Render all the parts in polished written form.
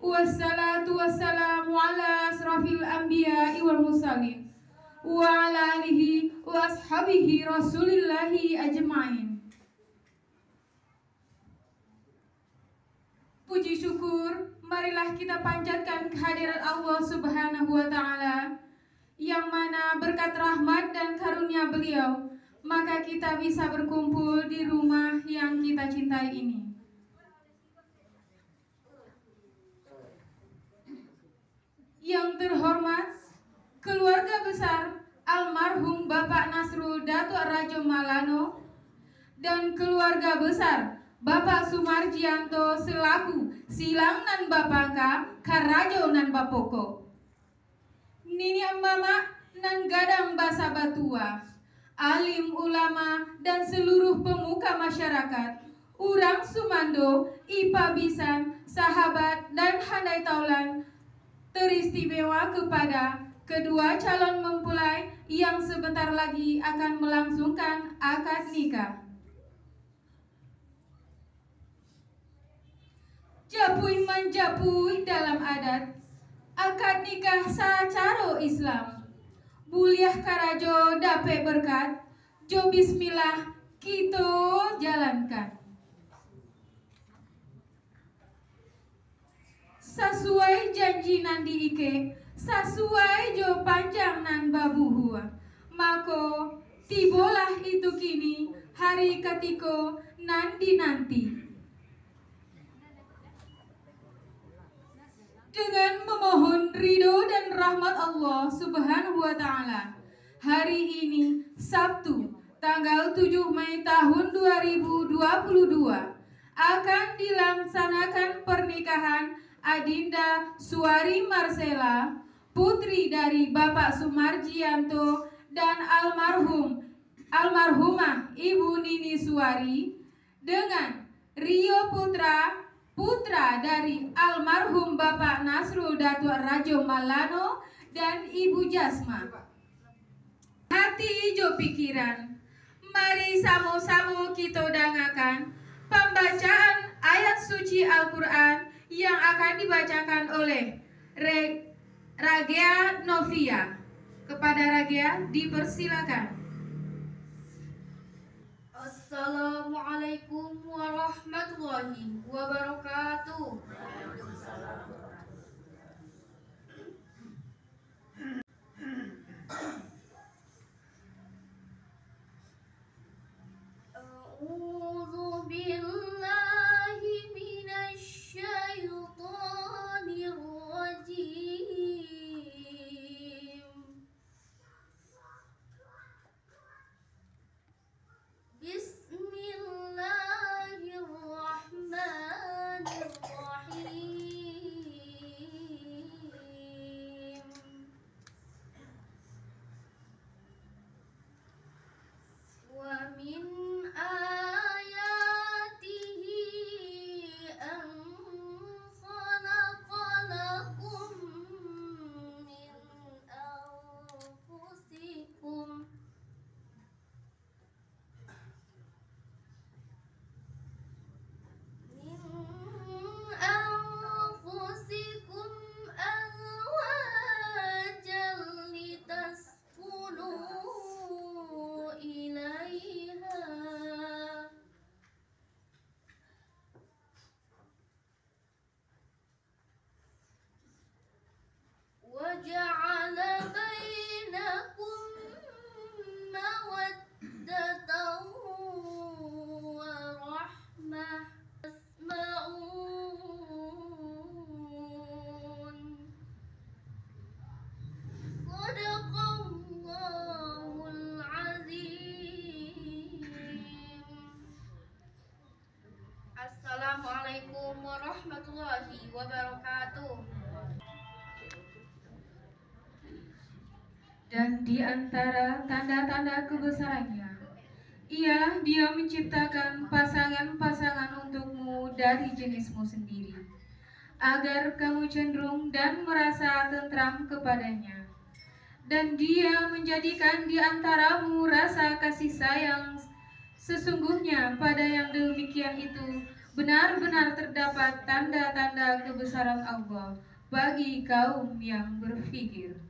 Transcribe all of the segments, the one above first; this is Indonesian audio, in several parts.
Wassalatu wassalamu ala asrafil anbiya'i wal mursalin wa ala alihi wa ashabihi rasulillahi ajma'in. Puji syukur marilah kita panjatkan kehadirat Allah Subhanahu wa ta'ala, yang mana berkat rahmat dan karunia beliau maka kita bisa berkumpul di rumah yang kita cintai ini. Yang terhormat keluarga besar almarhum Bapak Nasrul Datuk Rajo Malano dan keluarga besar Bapak Sumarjianto selaku silang nan bapangka Karajo nan bapoko. Nini mama nan gadang basa batua, alim ulama dan seluruh pemuka masyarakat, urang sumando, ipa bisan, sahabat dan handai taulan, teristimewa kepada kedua calon mempelai yang sebentar lagi akan melangsungkan akad nikah. Japui menjapui dalam adat, akad nikah sacaro Islam. Buliah karajo dape berkat, jo bismillah kita jalankan. Sesuai janji nan diike, sesuai jo panjang nan babuhua, mako tibolah itu kini hari ketiko nan dinanti. Dengan memohon ridho dan rahmat Allah Subhanahu wa ta'ala, hari ini Sabtu tanggal 7 Mei tahun 2022 akan dilaksanakan pernikahan Adinda Suari Marcella, putri dari Bapak Sumarjianto dan almarhumah Ibu Nini Suari, dengan Rio putra dari almarhum Bapak Nasrul Datuk Rajo Malano dan Ibu Jasma. Hati ijo pikiran, mari samo-samo kita dangakan pembacaan ayat suci Al-Quran yang akan dibacakan oleh Ragea Novia. Kepada Ragea dipersilakan. Assalamualaikum warahmatullahi wabarakatuh. A'udzu billahi minasy syaithanir rajim. Bismillahirrahmanirrahim. Dan di antara tanda-tanda kebesarannya ialah Dia menciptakan pasangan-pasangan untukmu dari jenismu sendiri, agar kamu cenderung dan merasa tentram kepadanya. Dan Dia menjadikan di antaramu rasa kasih sayang sesungguhnya. Pada yang demikian itu benar-benar terdapat tanda-tanda kebesaran Allah bagi kaum yang berfikir.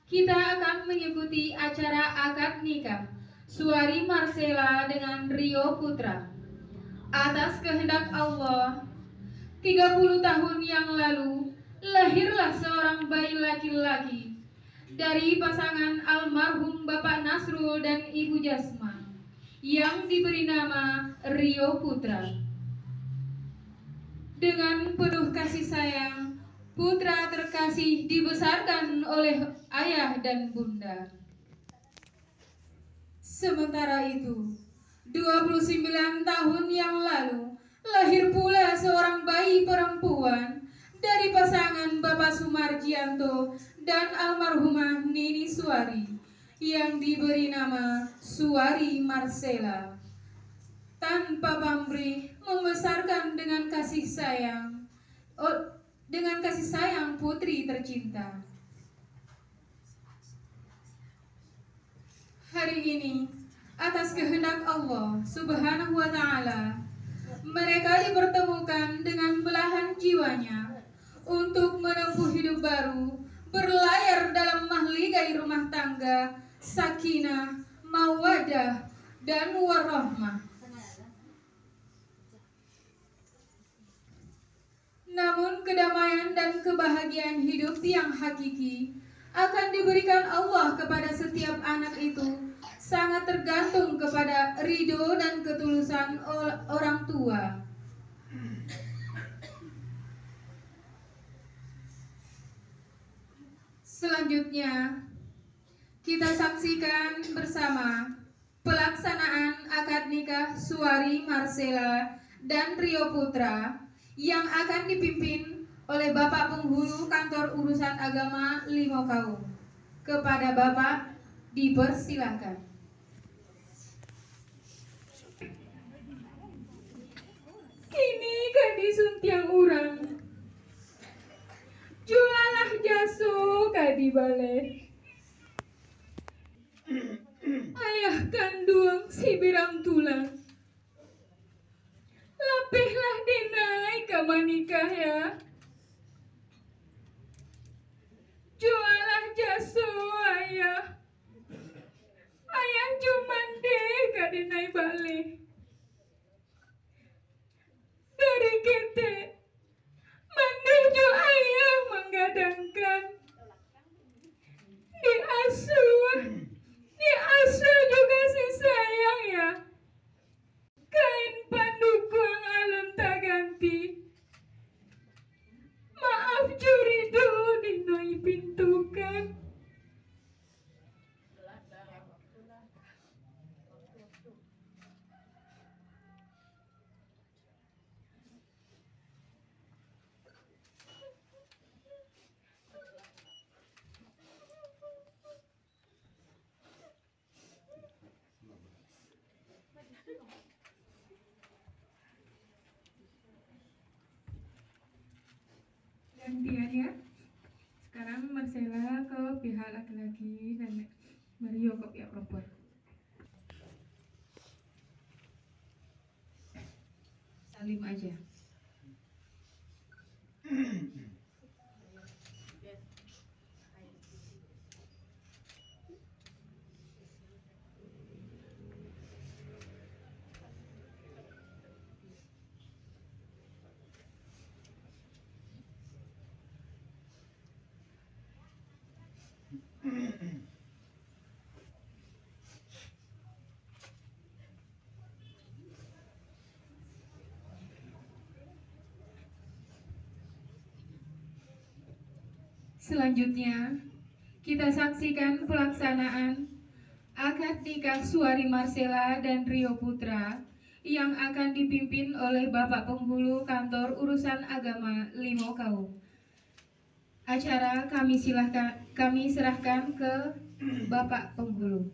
Kita akan mengikuti acara akad nikah Suari Marcella dengan Rio Putra. Atas kehendak Allah, 30 tahun yang lalu lahirlah seorang bayi laki-laki dari pasangan almarhum Bapak Nasrul dan Ibu Jasma yang diberi nama Rio Putra. Dengan penuh kasih sayang, putra terkasih dibesarkan oleh ayah dan bunda. Sementara itu, 29 tahun yang lalu, lahir pula seorang bayi perempuan dari pasangan Bapak Sumarjianto dan almarhumah Nini Suari yang diberi nama Suari Marcella. Tanpa pamrih membesarkan dengan kasih sayang putri tercinta. Hari ini, atas kehendak Allah Subhanahu wa Ta'ala, mereka dipertemukan dengan belahan jiwanya untuk menempuh hidup baru, berlayar dalam mahligai rumah tangga, sakinah, mawadah, dan warahmah. Namun kedamaian dan kebahagiaan hidup yang hakiki akan diberikan Allah kepada setiap anak itu sangat tergantung kepada ridho dan ketulusan orang tua. Selanjutnya, kita saksikan bersama pelaksanaan akad nikah Suari Marcella dan Rio Putra yang akan dipimpin oleh Bapak Penghulu Kantor Urusan Agama Limo Kaum. Kepada Bapak dipersilakan. Kini kadi suntiang urang, jualah jaso kadi bale. Ayah kandung si birang tulang, lapihlah dinai kama nikah ya. Jualah jaso ayah, ayah cuman deh kadinai balik. Dari kete menuju ayah menggadangkan, diasuh juga si sayang ya. Kain pandukuang alun tak ganti, maaf juridu dinoi pintukan. Gantian ya. Sekarang Marcella ke pihak laki-laki dan Mario ke pihak perempuan. Salim aja. Selanjutnya, kita saksikan pelaksanaan akad nikah Suari Marcella dan Rio Putra yang akan dipimpin oleh Bapak Penghulu Kantor Urusan Agama Limo Kaum. acara kami serahkan ke Bapak Penghulu.